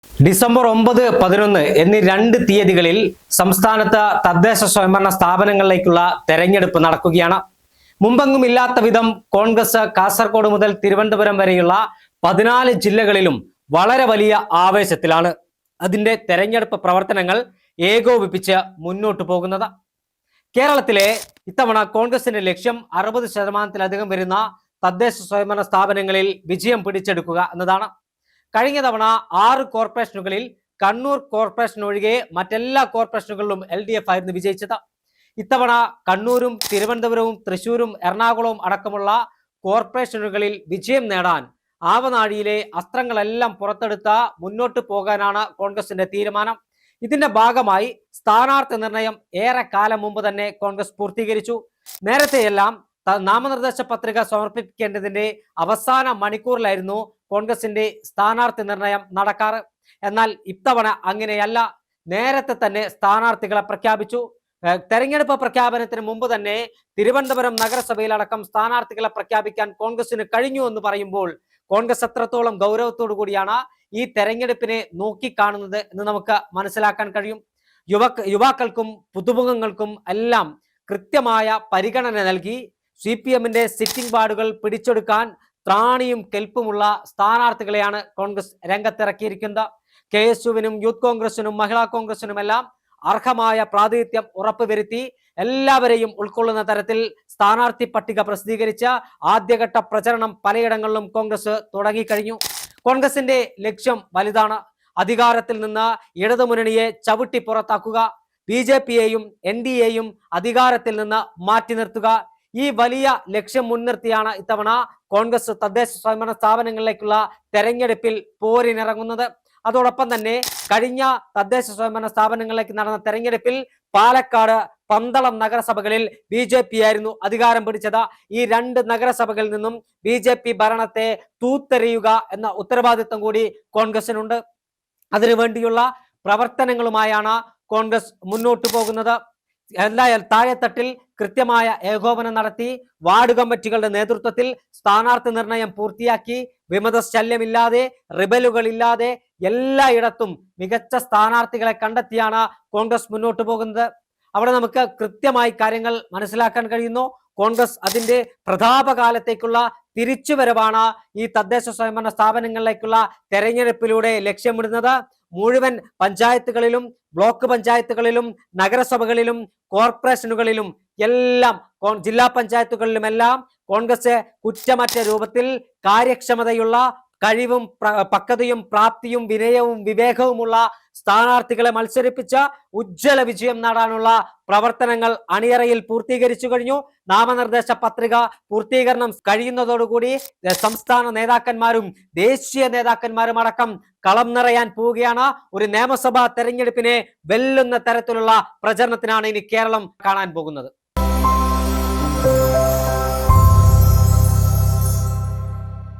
December 9, 11 എന്നീ 2 തീയതികളിൽ സംസ്ഥാനത്ത് തദ്ദേശ സ്വയംഭരണ സ്ഥാപനങ്ങളിലേക്കുള്ള തെരഞ്ഞെടുപ്പ് നടക്കുകയാണ്. മുമ്പെങ്ങും ഇല്ലാത്ത വിധം കോൺഗ്രസ് കാസർഗോഡ് മുതൽ തിരുവനന്തപുരം വരെയുള്ള 14 ജില്ലകളിലും വളരെ വലിയ ആവേശത്തിലാണ്. അതിന്റെ തെരഞ്ഞെടുപ്പ് പ്രവർത്തനങ്ങൾ ഏകോപിപ്പിച്ച് മുന്നോട്ട് പോകുന്നത്. കേരളത്തിലെ ഇത്തവണ കോൺഗ്രസിന്റെ ലക്ഷ്യം 60% വരുന്ന തദ്ദേശ സ്വയംഭരണ സ്ഥാപനങ്ങളിൽ വിജയം പിടിച്ചെടുക്കുക എന്നതാണ്. കഴിഞ്ഞ തവണ 6 കോർപ്പറേഷനുകളിൽ കണ്ണൂർ കോർപ്പറേഷൻ ഒഴികെ മറ്റെല്ലാ കോർപ്പറേഷനുകളിലും LDF ആയിരുന്നു വിജയിച്ചത്. ഇത്തവണ കണ്ണൂരും തിരുവനന്തപുരവും തൃശൂരും എറണാകുളവും അടക്കമുള്ള കോർപ്പറേഷനുകളിൽ വിജയം നേടാൻ ആവനാഴിയിലെ അസ്ത്രങ്ങളെല്ലാം പുറത്തെടുത്ത മുന്നോട്ട് പോകാനാണ് കോൺഗ്രസിന്റെ തീരുമാനം. ഇതിന്റെ ഭാഗമായി സ്ഥാനാർത്ഥി നിർണയം ഏറെ കാലം മുമ്പ് തന്നെ കോൺഗ്രസ് പൂർത്തീകരിച്ചു. നേരത്തെയെല്ലാം നാമനിർദ്ദേശ പത്രിക സമർപ്പിക്കേണ്ടതിന്റെ അവസാന മണിക്കൂറിലായിരുന്നു കോൺഗ്രസിന്റെ സ്ഥാനാർത്ഥി നിർണയം നടക്കാറ്. എന്നാൽ ഇത്തവണ അങ്ങനെയല്ല. നേരത്തെ തന്നെ സ്ഥാനാർത്ഥികളെ പ്രഖ്യാപിച്ചു. തെരഞ്ഞെടുപ്പ് പ്രഖ്യാപനത്തിന് മുമ്പ് തന്നെ തിരുവനന്തപുരം നഗരസഭയിലടക്കം സ്ഥാനാർത്ഥികളെ പ്രഖ്യാപിക്കാൻ കോൺഗ്രസിന് കഴിഞ്ഞു എന്ന് പറയുമ്പോൾ കോൺഗ്രസ് എത്രത്തോളം ഗൗരവത്തോടു കൂടിയാണ് ഈ തെരഞ്ഞെടുപ്പിനെ നോക്കിക്കാണുന്നത് എന്ന് നമുക്ക് മനസ്സിലാക്കാൻ കഴിയും. യുവാക്കൾക്കും പുതുമുഖങ്ങൾക്കും എല്ലാം കൃത്യമായ പരിഗണന നൽകി CPMന്റെ സിറ്റിംഗ് വാർഡുകൾ പിടിച്ചെടുക്കാൻ ത്രാണിയും കെൽപ്പുമുള്ള സ്ഥാനാർത്ഥികളെയാണ് കോൺഗ്രസ് രംഗത്തിറക്കിയിരിക്കുന്നത്. KSUവിനും യൂത്ത് കോൺഗ്രസിനും മഹിളാ കോൺഗ്രസിനുമെല്ലാം അർഹമായ പ്രാതിനിധ്യം ഉറപ്പുവരുത്തി എല്ലാവരെയും ഉൾക്കൊള്ളുന്ന തരത്തിൽ സ്ഥാനാർത്ഥി പട്ടിക പ്രസിദ്ധീകരിച്ച ആദ്യഘട്ട പ്രചരണം പലയിടങ്ങളിലും കോൺഗ്രസ് തുടങ്ങിക്കഴിഞ്ഞു. കോൺഗ്രസിന്റെ ലക്ഷ്യം വലുതാണ്. അധികാരത്തിൽ നിന്ന് ഇടതുമുന്നണിയെ ചവിട്ടി പുറത്താക്കുക, BJPയെയും NDAയും അധികാരത്തിൽ നിന്ന് മാറ്റി നിർത്തുക. ഈ വലിയ ലക്ഷ്യം മുൻനിർത്തിയാണ് ഇത്തവണ കോൺഗ്രസ് തദ്ദേശ സ്വയംഭരണ സ്ഥാപനങ്ങളിലേക്കുള്ള തെരഞ്ഞെടുപ്പിൽ പോരിനിറങ്ങുന്നത്. അതോടൊപ്പം തന്നെ കഴിഞ്ഞ തദ്ദേശ സ്വയംഭരണ സ്ഥാപനങ്ങളിലേക്ക് നടന്ന തെരഞ്ഞെടുപ്പിൽ പാലക്കാട്, പന്തളം നഗരസഭകളിൽ BJP ആയിരുന്നു അധികാരം പിടിച്ചത്. ഈ 2 നഗരസഭകളിൽ നിന്നും BJP ഭരണത്തെ തൂത്തെറിയുക എന്ന ഉത്തരവാദിത്വം കൂടി കോൺഗ്രസിനുണ്ട്. അതിനുവേണ്ടിയുള്ള പ്രവർത്തനങ്ങളുമായാണ് കോൺഗ്രസ് മുന്നോട്ട് പോകുന്നത്. എന്തായാലും താഴെത്തട്ടിൽ കൃത്യമായ ഏകോപനം നടത്തി വാർഡ് കമ്മിറ്റികളുടെ നേതൃത്വത്തിൽ സ്ഥാനാർത്ഥി നിർണയം പൂർത്തിയാക്കി വിമത ശല്യമില്ലാതെ, റിബലുകളില്ലാതെ എല്ലായിടത്തും മികച്ച സ്ഥാനാർത്ഥികളെ കണ്ടെത്തിയാണ് കോൺഗ്രസ് മുന്നോട്ട് പോകുന്നത്. അവിടെ നമുക്ക് കൃത്യമായി കാര്യങ്ങൾ മനസ്സിലാക്കാൻ കഴിയുന്നു. കോൺഗ്രസ് അതിന്റെ പ്രതാപകാലത്തേക്കുള്ള തിരിച്ചുവരവാണ് ഈ തദ്ദേശ സ്വയംഭരണ സ്ഥാപനങ്ങളിലേക്കുള്ള തെരഞ്ഞെടുപ്പിലൂടെ ലക്ഷ്യമിടുന്നത്. മുഴുവൻ പഞ്ചായത്തുകളിലും, ബ്ലോക്ക് പഞ്ചായത്തുകളിലും, നഗരസഭകളിലും, കോർപ്പറേഷനുകളിലും എല്ലാം, ജില്ലാ പഞ്ചായത്തുകളിലുമെല്ലാം കോൺഗ്രസ് കുറ്റമറ്റ രൂപത്തിൽ കാര്യക്ഷമതയുള്ള, കഴിവും പക്വതയും പ്രാപ്തിയും വിനയവും വിവേകവുമുള്ള സ്ഥാനാർത്ഥികളെ മത്സരിപ്പിച്ച ഉജ്ജ്വല വിജയം നേടാനുള്ള പ്രവർത്തനങ്ങൾ അണിയറയിൽ പൂർത്തീകരിച്ചു കഴിഞ്ഞു. നാമനിർദ്ദേശ പത്രിക പൂർത്തീകരണം കഴിയുന്നതോടുകൂടി സംസ്ഥാന നേതാക്കന്മാരും ദേശീയ നേതാക്കന്മാരും അടക്കം കളം നിറയാൻ പോവുകയാണ്. ഒരു നിയമസഭാ തെരഞ്ഞെടുപ്പിനെ വെല്ലുന്ന തരത്തിലുള്ള പ്രചരണത്തിനാണ് ഇനി കേരളം കാണാൻ പോകുന്നത്.